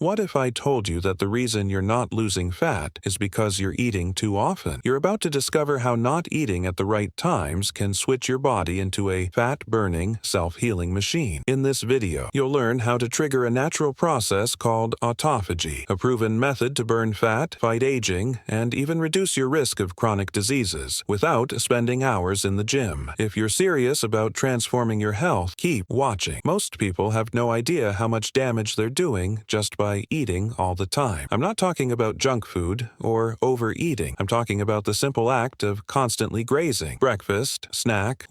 What if I told you that the reason you're not losing fat is because you're eating too often? You're about to discover how not eating at the right times can switch your body into a fat-burning, self-healing machine. In this video, you'll learn how to trigger a natural process called autophagy, a proven method to burn fat, fight aging, and even reduce your risk of chronic diseases without spending hours in the gym. If you're serious about transforming your health, keep watching. Most people have no idea how much damage they're doing just by eating all the time. I'm not talking about junk food or overeating. I'm talking about the simple act of constantly grazing. Breakfast, snack,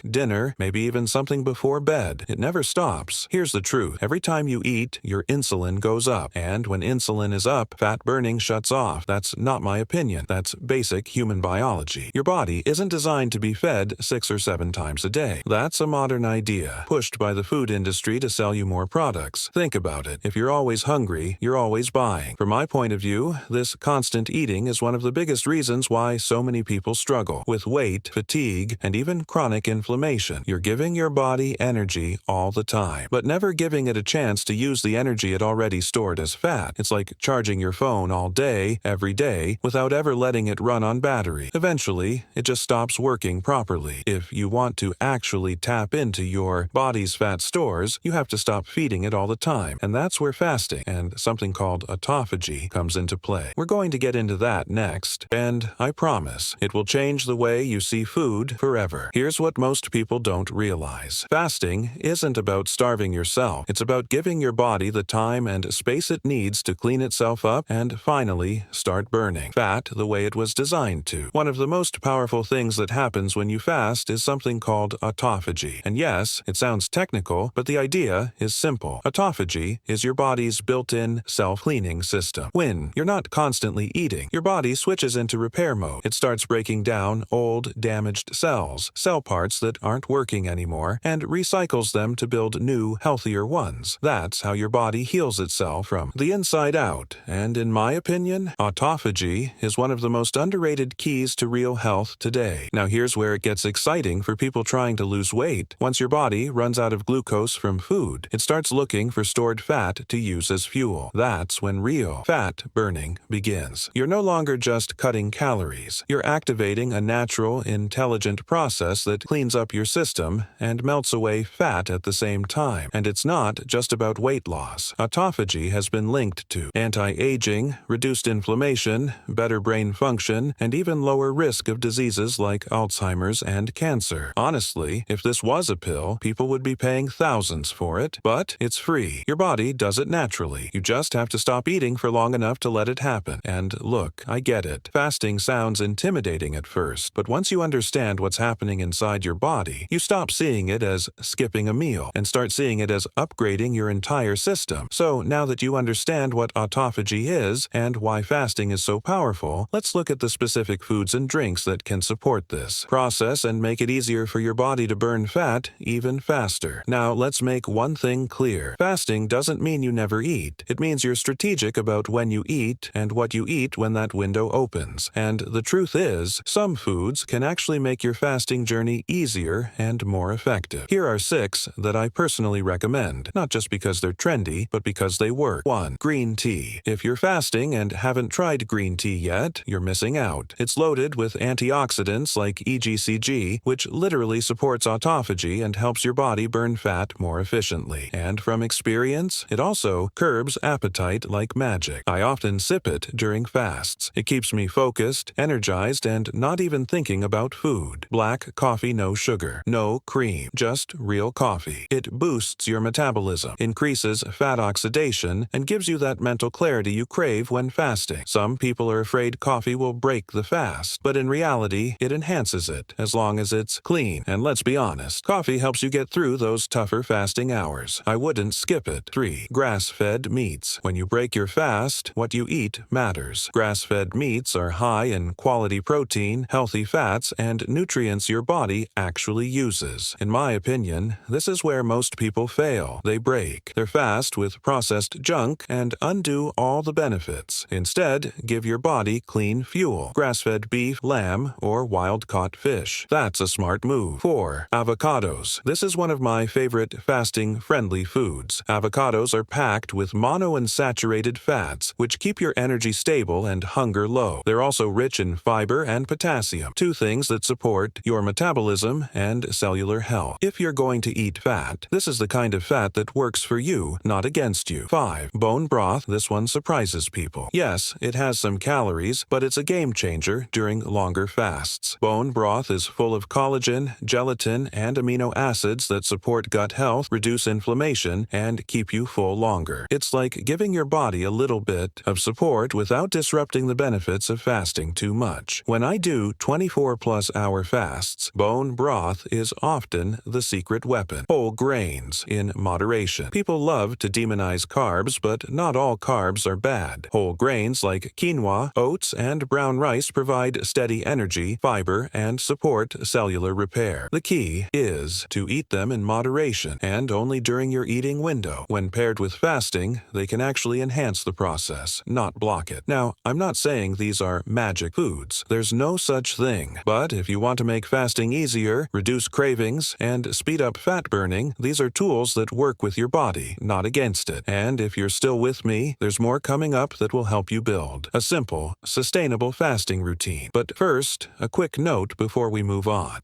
dinner, maybe even something before bed. It never stops. Here's the truth. Every time you eat, your insulin goes up. And when insulin is up, fat burning shuts off. That's not my opinion. That's basic human biology. Your body isn't designed to be fed 6 or 7 times a day. That's a modern idea, pushed by the food industry to sell you more products. Think about it. If you're always hungry, you're always buying. From my point of view, this constant eating is one of the biggest reasons why so many people struggle with weight, fatigue, and even chronic inflammation. You're giving your body energy all the time, but never giving it a chance to use the energy it already stored as fat. It's like charging your phone all day, every day, without ever letting it run on battery. Eventually, it just stops working properly. If you want to actually tap into your body's fat stores, you have to stop feeding it all the time. And that's where fasting and something called autophagy comes into play. We're going to get into that next, and I promise it will change the way you see food forever. Here's what most people don't realize. Fasting isn't about starving yourself. It's about giving your body the time and space it needs to clean itself up and finally start burning fat the way it was designed to. One of the most powerful things that happens when you fast is something called autophagy. And yes, it sounds technical, but the idea is simple. Autophagy is your body's built-in self-cleaning system. When you're not constantly eating, your body switches into repair mode. It starts breaking down old, damaged cells, cell parts that aren't working anymore, and recycles them to build new, healthier ones. That's how your body heals itself from the inside out. And in my opinion, autophagy is one of the most underrated keys to real health today. Now here's where it gets exciting for people trying to lose weight. Once your body runs out of glucose from food, it starts looking for stored fat to use as fuel. That's when real fat burning begins. You're no longer just cutting calories. You're activating a natural, intelligent process that cleans up your system and melts away fat at the same time. And it's not just about weight loss. Autophagy has been linked to anti-aging, reduced inflammation, better brain function, and even lower risk of diseases like Alzheimer's and cancer. Honestly, if this was a pill, people would be paying thousands for it, but it's free. Your body does it naturally. You just have to stop eating for long enough to let it happen. And look, I get it. Fasting sounds intimidating at first, but once you understand what's happening inside your body, you stop seeing it as skipping a meal and start seeing it as upgrading your entire system. So now that you understand what autophagy is and why fasting is so powerful, let's look at the specific foods and drinks that can support this process and make it easier for your body to burn fat even faster. Now, let's make one thing clear. Fasting doesn't mean you never eat. It means you're strategic about when you eat and what you eat when that window opens. And the truth is, some foods can actually make your fasting journey easier and more effective. Here are 6 that I personally recommend, not just because they're trendy, but because they work. 1. Green tea. If you're fasting and haven't tried green tea yet, you're missing out. It's loaded with antioxidants like EGCG, which literally supports autophagy and helps your body burn fat more efficiently. And from experience, it also curbs appetite like magic. I often sip it during fasts. It keeps me focused, energized, and not even thinking about food. Black coffee, no sugar, no cream, just real coffee. It boosts your metabolism, increases fat oxidation, and gives you that mental clarity you crave when fasting. Some people are afraid coffee will break the fast, but in reality, it enhances it, as long as it's clean. And let's be honest, coffee helps you get through those tougher fasting hours. I wouldn't skip it. 3. Grass-fed meats. When you break your fast, what you eat matters. Grass-fed meats are high in quality protein, healthy fats, and nutrients your body actually uses. In my opinion, this is where most people fail. They break their fast with processed junk and undo all the benefits. Instead, give your body clean fuel. Grass-fed beef, lamb, or wild-caught fish. That's a smart move. 4. Avocados. This is one of my favorite fasting-friendly foods. Avocados are packed packed with monounsaturated fats, which keep your energy stable and hunger low. They're also rich in fiber and potassium, two things that support your metabolism and cellular health. If you're going to eat fat, this is the kind of fat that works for you, not against you. 5. Bone broth. This one surprises people. Yes, it has some calories, but it's a game changer during longer fasts. Bone broth is full of collagen, gelatin, and amino acids that support gut health, reduce inflammation, and keep you full longer. It's like giving your body a little bit of support without disrupting the benefits of fasting too much. When I do 24+ hour fasts, bone broth is often the secret weapon. Whole grains in moderation. People love to demonize carbs, but not all carbs are bad. Whole grains like quinoa, oats, and brown rice provide steady energy, fiber, and support cellular repair. The key is to eat them in moderation and only during your eating window. When paired with fasting, they can actually enhance the process, not block it. Now, I'm not saying these are magic foods. There's no such thing. But if you want to make fasting easier, reduce cravings, and speed up fat burning, these are tools that work with your body, not against it. And if you're still with me, there's more coming up that will help you build a simple, sustainable fasting routine. But first, a quick note before we move on.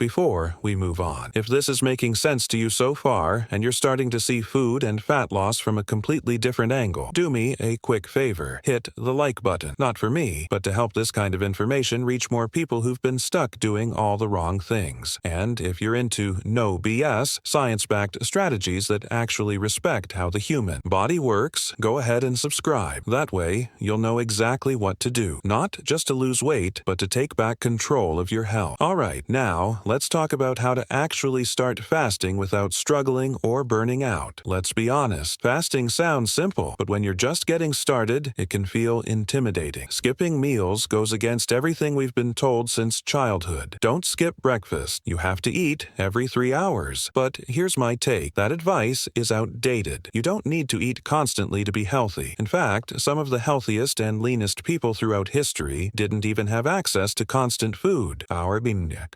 If this is making sense to you so far, and you're starting to see food and fat loss from a completely different angle, do me a quick favor. Hit the like button. Not for me, but to help this kind of information reach more people who've been stuck doing all the wrong things. And if you're into no BS, science-backed strategies that actually respect how the human body works, go ahead and subscribe. That way, you'll know exactly what to do. Not just to lose weight, but to take back control of your health. Alright, now, let's talk about how to actually start fasting without struggling or burning out. Let's be honest, fasting sounds simple, but when you're just getting started, it can feel intimidating. Skipping meals goes against everything we've been told since childhood. Don't skip breakfast. You have to eat every 3 hours. But here's my take. That advice is outdated. You don't need to eat constantly to be healthy. In fact, some of the healthiest and leanest people throughout history didn't even have access to constant food. Our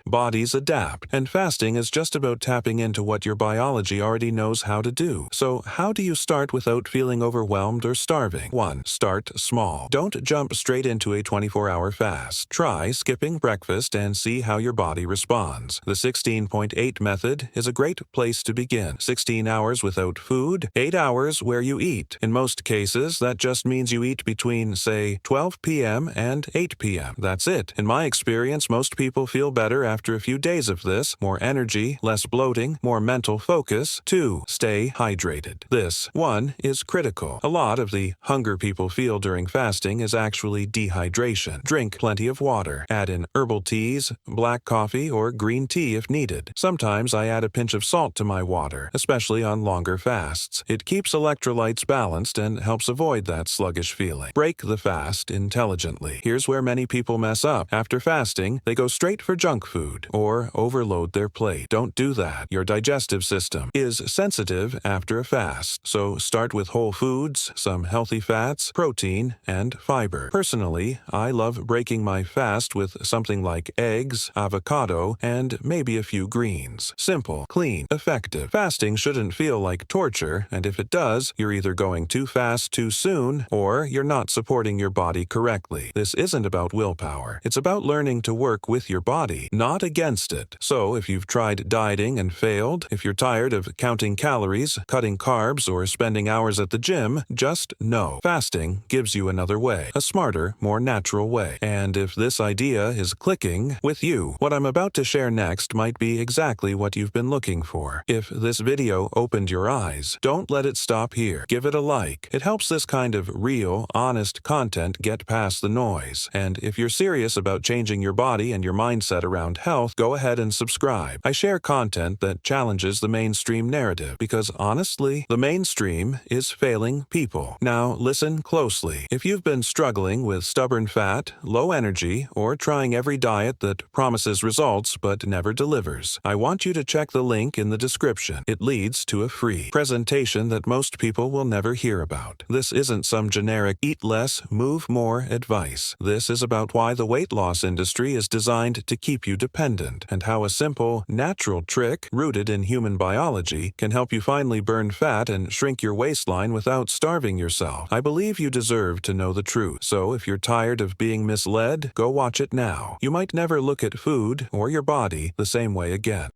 bodies adapt, and fasting is just about tapping into what your biology already knows how to do. So how do you start without feeling overwhelmed or starving? 1. Start small. Don't jump straight into a 24-hour fast. Try skipping breakfast and see how your body responds. The 16.8 method is a great place to begin. 16 hours without food, 8 hours where you eat. In most cases, that just means you eat between, say, 12 p.m. and 8 p.m. That's it. In my experience, most people feel better after a few days of this. More energy, less bloating, more mental focus. 2. Stay hydrated. This one is critical. A lot of the hunger people feel during fasting is actually dehydration. Drink plenty of water. Add in herbal teas, black coffee, or green tea if needed. Sometimes I add a pinch of salt to my water, especially on longer fasts. It keeps electrolytes balanced and helps avoid that sluggish feeling. Break the fast intelligently. Here's where many people mess up. After fasting, they go straight for junk food or overload their plate. Don't do that. Your digestive system is sensitive after a fast, so start with whole foods, some healthy fats, protein, and fiber. Personally, I love breaking my fast with something like eggs, avocado, and maybe a few greens. Simple, clean, effective. Fasting shouldn't feel like torture, and if it does, you're either going too fast too soon, or you're not supporting your body correctly. This isn't about willpower. It's about learning to work with your body, not against it. So if you've tried dieting and failed, if you're tired of counting calories, cutting carbs, or spending hours at the gym, just know fasting gives you another way, a smarter, more natural way. And if this idea is clicking with you, what I'm about to share next might be exactly what you've been looking for. If this video opened your eyes, don't let it stop here. Give it a like. It helps this kind of real, honest content get past the noise. And if you're serious about changing your body and your mindset around health, go ahead and subscribe. I share content that challenges the mainstream narrative because honestly, the mainstream is failing people. Now listen closely. If you've been struggling with stubborn fat, low energy, or trying every diet that promises results but never delivers, I want you to check the link in the description. It leads to a free presentation that most people will never hear about. This isn't some generic eat less, move more advice. This is about why the weight loss industry is designed to keep you dependent and how a simple, natural trick rooted in human biology can help you finally burn fat and shrink your weight waistline without starving yourself. I believe you deserve to know the truth. So if you're tired of being misled, go watch it now. You might never look at food or your body the same way again.